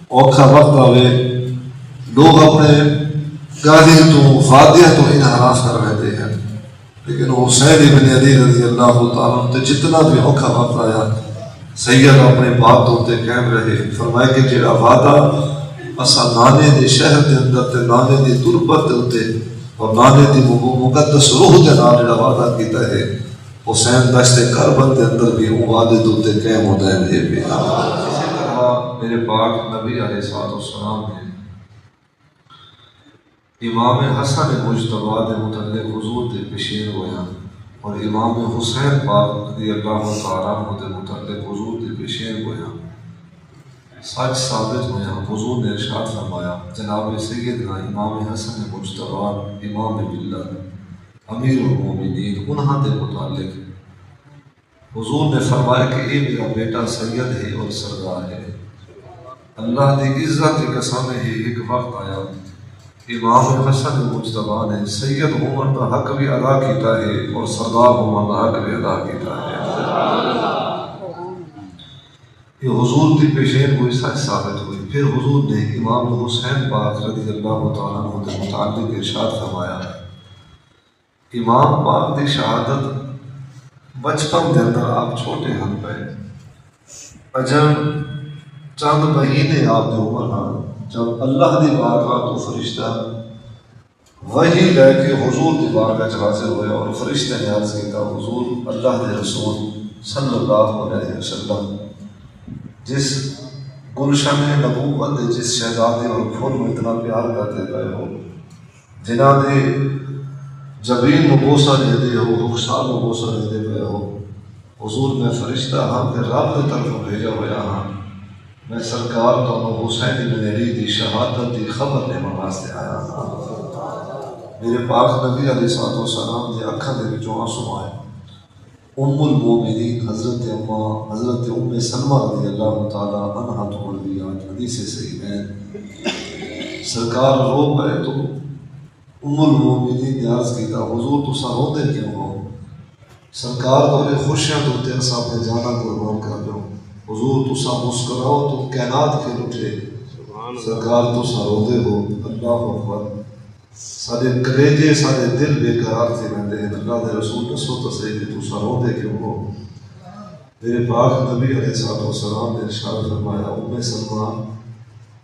اوکھا وقت آوے لوگ اپنے گالی تو فاتحہ تو انحراف کر رہتے ہیں، لیکن حسین ابن علی رضی اللہ تعالیٰ تے جتنا بھی اوکھا وقت آیا سید اپنے بات تے قائم رہے، فرمائے کہ جڑا وعدہ اسا نانے دے شہر دے اندر تے نانے دی تربت دے اور نانے دی مقدس روح دے نال جڑا وعدہ کیتا ہے، حسین دشت کربلا دے اندر بھی وہ وعدے تے قائم ہوتا ہے۔ اسی طرح میرے پاک نبی علیہ السلام نے امام حسن مجتبی دے متعلق حضور دے پیشین ہویا اور امام حسین پاک رضی اللہ تعالیٰ عنہ دے متعلق حضور دے پیشین ہویا، سچ ثابت ہویا۔ حضور نے ارشاد فرمایا، جناب سیدنا امام حسن مجتبی امام ملت امیر المومنین انہاں دے متعلق حضور نے فرمایا کہ یہ میرا بیٹا سید ہے اور سردار ہے۔ اللہ دی عزت کی قسم ہے، ایک وقت آیا امام حسن مجتبی نے سید عمر کا حق بھی ادا کیتا ہے اور سردار عمر کا حق بھی ادا کیتا ہے۔ یہ حضور کی پیشین ہوئی سچ ثابت ہوئی۔ پھر حضور نے امام حسین پاک رضی اللہ تعالیٰ عنہ کے متعلق ارشاد فرمایا، امام پاک کی شہادت بچپن کے اندر آپ چھوٹے ہن پے، اجم چند مہینے آپ کی عمر ہاں، جب اللہ دی بارگاہ تو فرشتہ وحی لے کے حضور دی بارگاہ حاضر ہوئے اور فرشتے نے عرض کیا، حضور اللہ دے رسول صلی اللہ علیہ وسلم جس گلشن نبوت جس شہزادے اور پھول میں اتنا پیار کرتے پے ہو، جنہ دے جبین مبوسہ دے دے ہو، رخسار مبوسہ دے دے پے ہو، حضور میں فرشتہ ہاں پھر رب کی طرف بھیجا ہوا ہاں، میں سرکار تو حسین بن علی دی شہادت دی خبر لینے واسطے آیا ہاں۔ میرے پاک نبی علیہ السلام دی اکھاں دے وچوں آنسو آئے۔ ام المومنین حضرت ام سلمہ رضی اللہ تعالیٰ عنہ تو مرویات حدیث صحیح ہے، سرکار رو پے تو ام المومنین نے عرض کیتا، حضور تساں روندے کیوں ہو؟ سرکار تو خوشیاں تو تے اساں اپنے جانا قربان کر دو، حضور تساں مسکراؤ تو کائنات کھل اٹھے، سرکار تساں روندے ہو، اللہ اکبر، سارے کلیجے سارے دل بے قرار تھے رہندے ہیں۔ اللہ دے رسول دسو تو صحیح کہ تساں روندے کیوں ہو؟ میرے پاک نبی علیہ السلام نے ارشاد فرمایا، ام سلمہ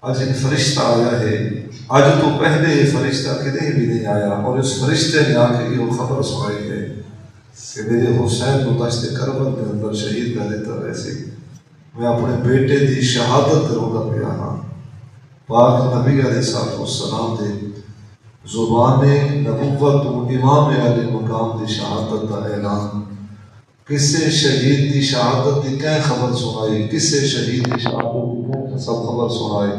آج ایک فرشتہ آیا ہے، آج تو پہلے یہ فرشتہ کدے بھی نہیں آیا، اور اس فرشتے نے آ کے یہ خبر سنائی ہے کہ میرے حسین کو دشت کربلا کے اندر شہید کر دیتا، ویسے میں اپنے بیٹے دی شہادت کروں پیا ہاں۔ پاک نبی علیہ السلام دے زبان نبوت و امام علی مقام دی شہادت کا اعلان، کسے شہید دی شہادت دی کہیں خبر سنائی، کسے شہید دی شہادت دی کہیں سب خبر سنائی۔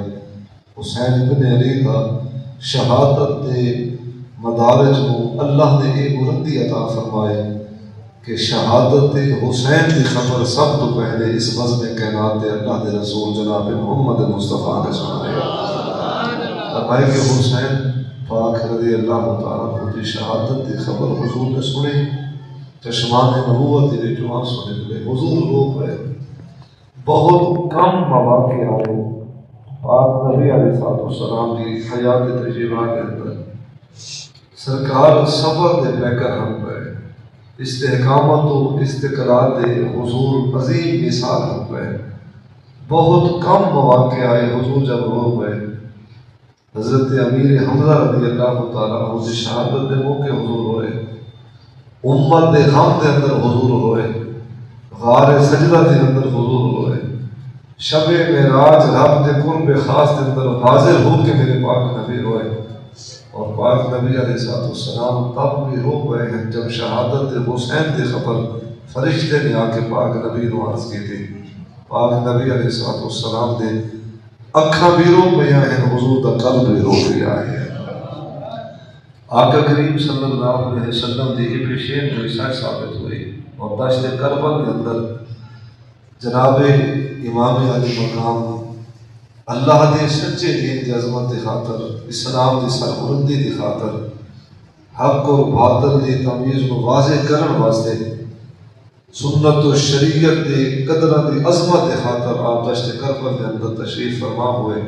حسین بن علی کا شہادت دے مدارج کو اللہ نے ایک بلندی عطا فرمائے کہ شہادت حسین کی خبر سب تو پہلے اس وزن کائنات دے اللہ دے رسول جناب محمد مصطفیٰ نے سنایا۔ فرمائے کہ حسین پاک رضی اللہ تعالیٰ عنہ کی شہادت کی خبر حضور نے سنی، چشمان نبوت کے وچوں آنسو نکلے، حضور رو پے۔ بہت کم مواقع آئے پاک نبی علیہ السلام کی حیات تجربہ کے اندر سرکار صبر دے پیکر ہم پے، استحکامت و استقرار دے حضور عظیم مثال ہم پے۔ بہت کم مواقع آئے حضور جب رو پے، حضرت امیر حمزہ رضی اللہ تعالیٰ عنہ کی شہادت دے موقع حضور ہوئے، امت دے غم دے اندر حضور ہوئے، غار سجدہ دے اندر حضور ہوئے، شب معراج رب دے قرب خاص دے اندر حاضر ہو کے میرے پاک نبی ہوئے، اور پاک نبی علیہ السلام تب بھی رو گئے ہیں جب شہادت حسین دی خبر فرشتے نے آ کے پاک نبی نو عرض کی تھی۔ پاک نبی علیہ السلام دے اکھاں بھی رو پیا ہیں، حضور دا قلب بھی رو پیا ہے۔ آقا کریم صلی اللہ علیہ وسلم دی یہ پیشین ہوئی سچ ثابت ہوئی، اور دشت کربلا کے اندر جناب امام علی مقام اللہ دے سچے دین کی عظمت کی خاطر، اسلام کی سربلندی کی خاطر، حق اور باطل کی تمیز کو واضح کرنے واسطے سنت و شریعت دی قدرہ دی عظمت دی خاطر آپ دشت کربل کے اندر تشریف فرما ہوئے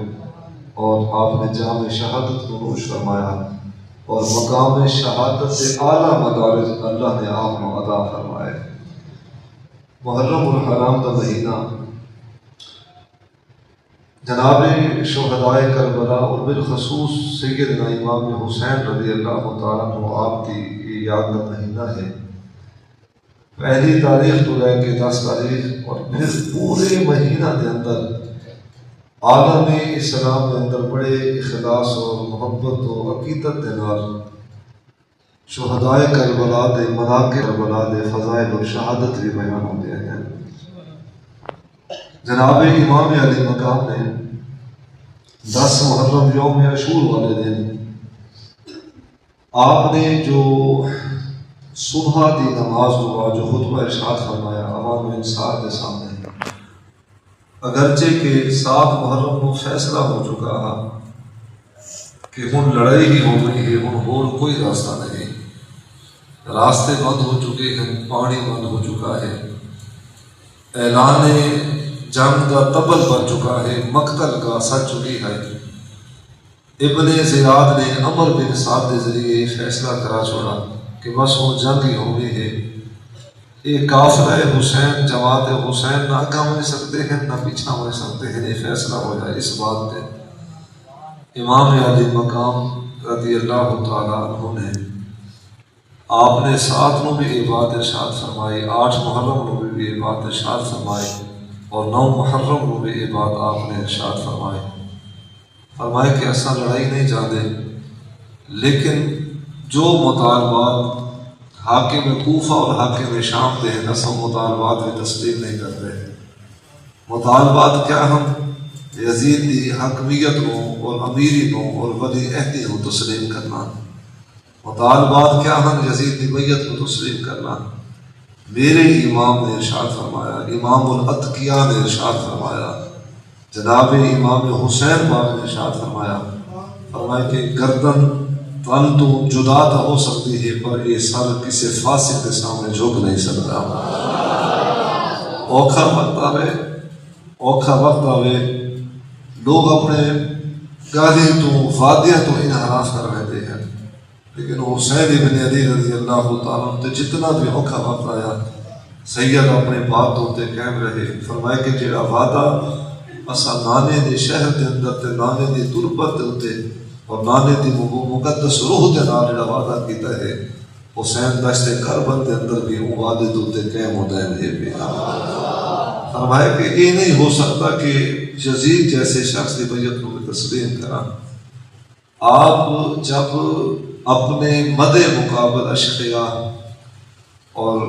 اور آپ نے جام شہادت کو نوش فرمایا اور مقام شہادت سے اعلیٰ مدارج اللہ نے آپ کو عطا فرمائے۔ محرم الحرام کا مہینہ جناب شہدائے کربلا اور بالخصوص سیدنا امام حسین رضی اللہ تعالیٰ عنہ آپ کی یاد کا مہینہ ہے۔ پہلی تاریخ تو لے کے 10 تاریخ اور پھر پورے مہینہ کے اندر عالم اسلام کے اندر بڑے اخلاص اور محبت و عقیدت کے نال شہدائے کربلا دے مناقب کربلا دے فضائل اور شہادت بھی بیان ہوتے ہیں۔ جناب امام علی مقام نے 10 محرم یوم عاشور والے دن آپ نے جو صبح کی نماز ہوا جو خطبہ ارشاد فرمایا عوام انصار کے سامنے، اگرچہ کہ 7 محرم کو فیصلہ ہو چکا ہے کہ ہن لڑائی ہی ہو گئی ہے، ہن اور کوئی راستہ نہیں، راستے بند ہو چکے ہیں، پانی بند ہو چکا ہے، اعلان جنگ کا تبل بن چکا ہے، مقتل کا سچ چکی ہے۔ ابن زیاد نے عمر بن سعد کے ذریعے فیصلہ کرا چھوڑا کہ بس وہ جنگ ہی ہونی ہے، یہ کافر حسین جماعت حسین نہ آگے ہو سکتے ہیں نہ پیچھا ہو سکتے ہیں، یہ فیصلہ ہو جائے۔ اس بات پہ امام علی مقام رضی اللہ تعالیٰ عنہ نے آپ نے 7 نو بھی یہ بات ارشاد فرمائی، 8 محرم نو بھی یہ بات ارشاد فرمائی اور 9 محرم کو بھی یہ بات آپ نے ارشاد فرمائے کہ ایسا لڑائی نہیں چاہتے، لیکن جو مطالبات حاکم کوفہ اور حاکم شام دے ہیں ایسا مطالبات بھی تسلیم نہیں کر رہے۔ مطالبات کیا ہم یزید کی حکمیت کو اور امیری کو اور ولی عہدی کو تسلیم کرنا، مطالبات کیا ہم یزید کی بیعت کو تسلیم کرنا۔ میرے امام نے ارشاد فرمایا، امام الاتقیاء نے ارشاد فرمایا، جناب امام حسین باپ نے ارشاد فرمایا کہ گردن تن تو جدا تو ہو سکتی ہے پر یہ سر کسی فاسق کے سامنے جھک نہیں سکتا۔ اوکھا وقت آوے لوگ اپنے گالی تو وعدیاں تو انحراف کر رہتے ہیں، لیکن حسین ابن علی رضی اللہ تعالیٰ عنہ جتنا بھی اوکھا وقت آیا سید اپنے بات ہوتے قائم رہے۔ فرمائے کہ جڑا وعدہ اسا نانے دے شہر دے اندر تے نانے دی تربت ہوتے اور نانے دی مقدس روح دے نال جڑا وعدہ کیتا ہے، حسین دشت کربل دے اندر بھی وہ وعدے ہوتے قائم ہوتا ہے۔ فرمایا کہ یہ نہیں ہو سکتا کہ یزید جیسے شخص کی بیعت کو تسلیم کرا۔ آپ جب اپنے مد مقابل اشقیاء اور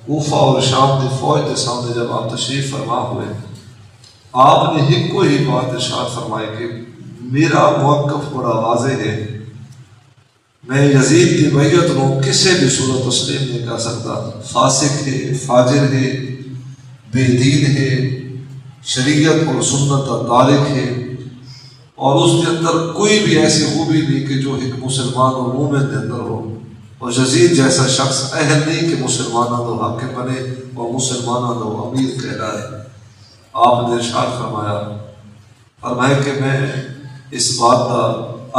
کوفہ اور شام کی فوج کے سامنے جب آپ تشریف فرما ہوئے، آپ نے ایک کو ہی بات ارشاد فرمائی کہ میرا موقف بڑا واضح ہے، میں یزید کی بیعت کو کسی بھی صورت تسلیم نہیں کر سکتا۔ فاسق ہے، فاجر ہے، بے دین ہے، شریعت اور سنت کا تارک ہے، اور اس کے اندر کوئی بھی ایسی خوبی نہیں کہ جو ایک مسلمان اور مومن کے اندر ہو، اور یزید جیسا شخص اہل نہیں کہ مسلمانوں کو حاکم بنے اور مسلمانوں کو امیر کہلائے۔ آپ نے ارشاد فرمایا کہ میں اس بات کا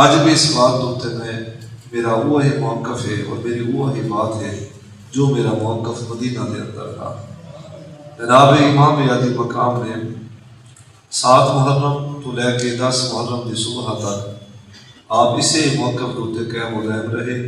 آج بھی اس بات ہوتے میں میرا وہی موقف ہے اور میری وہی بات ہے جو میرا موقف مدینہ کے اندر تھا۔ جناب امام علی مقام نے 7 محرم تو لے کے 10 محرم کی صبح تک آپ اسے موقف ہوتے قائم و دائم رہے۔